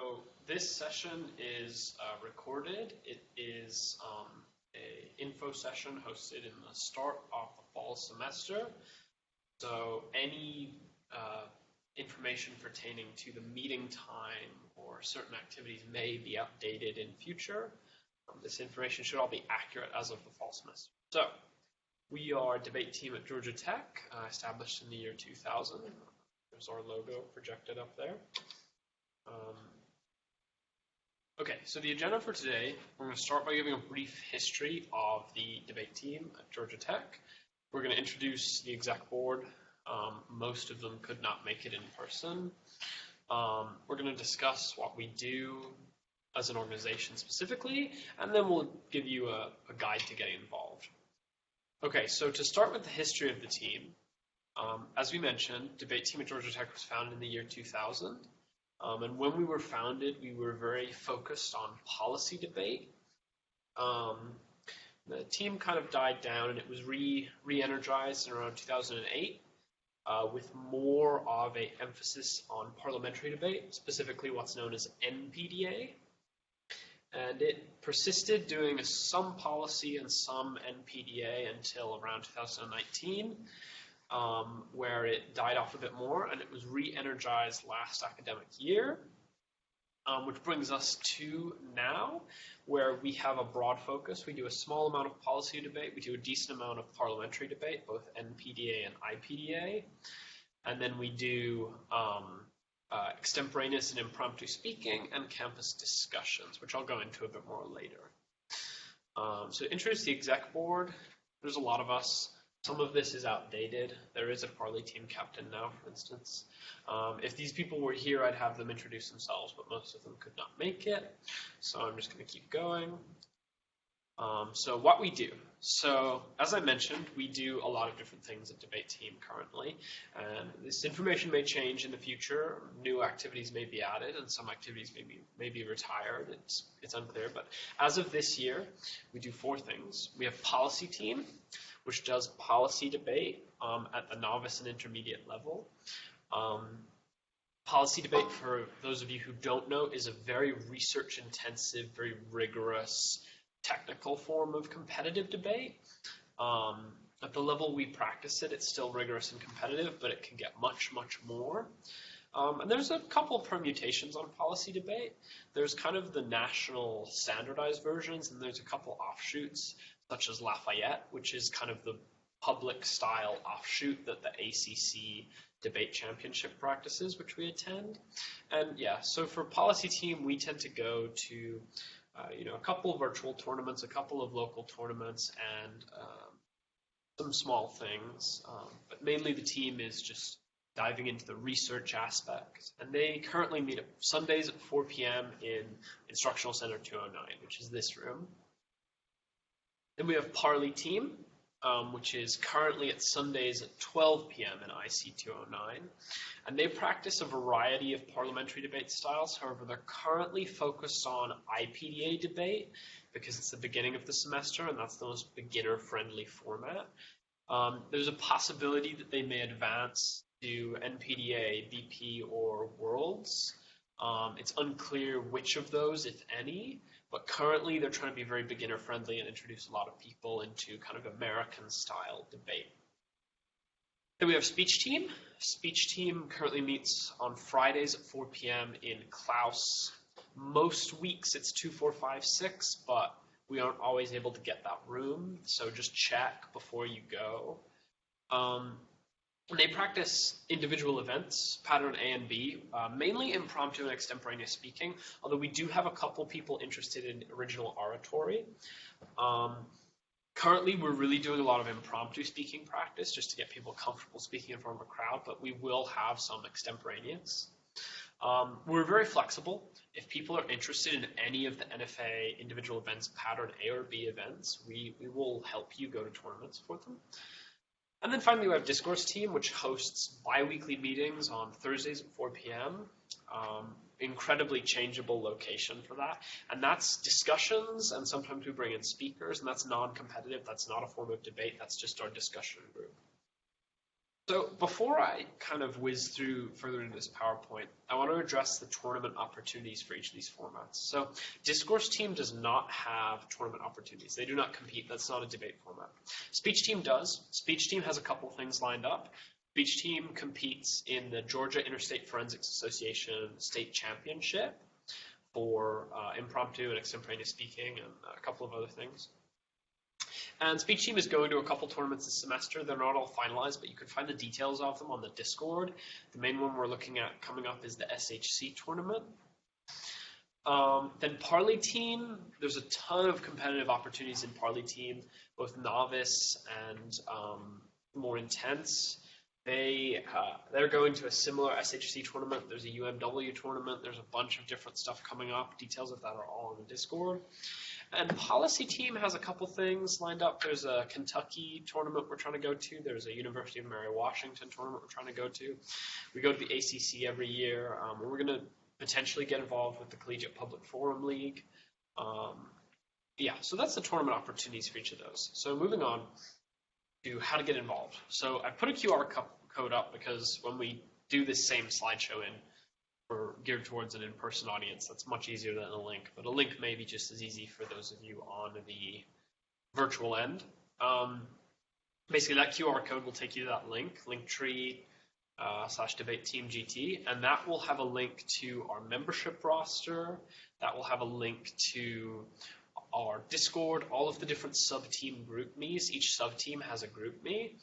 So this session is recorded. It is a info session hosted in the start of the fall semester. So any information pertaining to the meeting time or certain activities may be updated in future. This information should all be accurate as of the fall semester. So we are a debate team at Georgia Tech, established in the year 2000. There's our logo projected up there. Okay, so the agenda for today, we're going to start by giving a brief history of the debate team at Georgia Tech. We're going to introduce the exec board. Most of them could not make it in person. We're going to discuss what we do as an organization specifically, and then we'll give you a guide to getting involved. Okay, so to start with the history of the team, as we mentioned, debate team at Georgia Tech was founded in the year 2000. And when we were founded, we were very focused on policy debate. The team kind of died down, and it was re-energized in around 2008 with more of an emphasis on parliamentary debate, specifically what's known as NPDA. And it persisted doing some policy and some NPDA until around 2019. Where it died off a bit more, and it was re-energized last academic year, which brings us to now, where we have a broad focus. We do a small amount of policy debate. We do a decent amount of parliamentary debate, both NPDA and IPDA. And then we do extemporaneous and impromptu speaking and campus discussions, which I'll go into a bit more later. So to introduce the exec board, there's a lot of us. Some of this is outdated. There is a Parley team captain now, for instance. If these people were here, I'd have them introduce themselves, but most of them could not make it. So I'm just going to keep going. So what we do. So as I mentioned, we do a lot of different things at debate team currently. And this information may change in the future. New activities may be added, and some activities may be retired. It's unclear. But as of this year, we do 4 things. We have policy team, which does policy debate at the novice and intermediate level. Policy debate, for those of you who don't know, is a very research-intensive, very rigorous, technical form of competitive debate. At the level we practice it, it's still rigorous and competitive, but it can get much, much more. And there's a couple permutations on policy debate. There's kind of the national standardized versions, and there's a couple offshoots, such as Lafayette, which is kind of the public-style offshoot that the ACC debate championship practices, which we attend. And yeah, so for policy team, we tend to go to a couple of virtual tournaments, a couple of local tournaments, and some small things. But mainly the team is just diving into the research aspect. And they currently meet Sundays at 4 p.m. in Instructional Center 209, which is this room. Then we have Parley team, which is currently at Sundays at 12 p.m. in IC 209. And they practice a variety of parliamentary debate styles. However, they're currently focused on IPDA debate because it's the beginning of the semester, and that's the most beginner-friendly format. There's a possibility that they may advance to NPDA, BP, or Worlds. It's unclear which of those, if any. But currently, they're trying to be very beginner-friendly and introduce a lot of people into kind of American-style debate. Then we have Speech Team. Speech Team currently meets on Fridays at 4 p.m. in Klaus. Most weeks it's 2456, but we aren't always able to get that room, so just check before you go. They practice individual events, pattern A and B, mainly impromptu and extemporaneous speaking, although we do have a couple people interested in original oratory. Currently, we're really doing a lot of impromptu speaking practice just to get people comfortable speaking in front of a crowd, but we will have some extemporaneous. We're very flexible. If people are interested in any of the NFA individual events, pattern A or B events, we will help you go to tournaments for them. And then finally, we have Discourse Team, which hosts bi-weekly meetings on Thursdays at 4 p.m. Incredibly changeable location for that. And that's discussions, and sometimes we bring in speakers, and that's non-competitive. That's not a form of debate. That's just our discussion group. So before I kind of whiz through further into this PowerPoint, I want to address the tournament opportunities for each of these formats. So Discourse Team does not have tournament opportunities. They do not compete. That's not a debate format. Speech Team does. Speech Team has a couple things lined up. Speech Team competes in the Georgia Interstate Forensics Association State Championship for impromptu and extemporaneous speaking and a couple of other things. And Speech Team is going to a couple tournaments this semester. They're not all finalized, but you can find the details of them on the Discord. The main one we're looking at coming up is the SHC tournament. Then Parley Team, there's a ton of competitive opportunities in Parley Team, both novice and more intense. They're going to a similar SHC tournament. There's a UMW tournament. There's a bunch of different stuff coming up. Details of that are all on the Discord. And Policy Team has a couple things lined up. There's a Kentucky tournament we're trying to go to. There's a University of Mary Washington tournament we're trying to go to. We go to the ACC every year. We're going to potentially get involved with the Collegiate Public Forum League. So that's the tournament opportunities for each of those. So moving on to how to get involved. So I put a QR code up because when we do this same slideshow geared towards an in-person audience, that's much easier than a link, but a link may be just as easy for those of you on the virtual end. Basically, that QR code will take you to that link, linktree/debateteamgt, and that will have a link to our membership roster. That will have a link to our Discord, all of the different sub-team group me's. Each sub-team has a group me.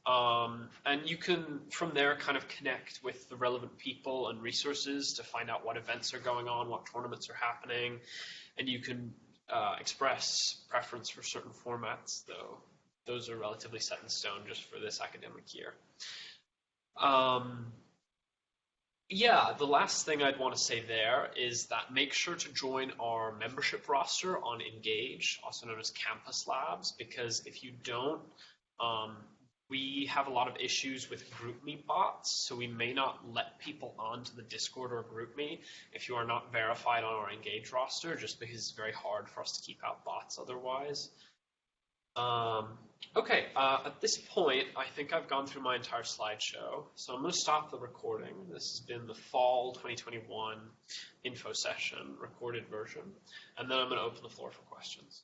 And you can, from there, kind of connect with the relevant people and resources to find out what events are going on, what tournaments are happening, and you can express preference for certain formats, though those are relatively set in stone just for this academic year. The last thing I'd want to say there is that make sure to join our membership roster on Engage, also known as Campus Labs, because if you don't, we have a lot of issues with GroupMe bots, so we may not let people onto the Discord or GroupMe if you are not verified on our Engage roster, just because it's very hard for us to keep out bots otherwise. At this point, I think I've gone through my entire slideshow, so I'm going to stop the recording. This has been the fall 2021 info session, recorded version, and then I'm going to open the floor for questions.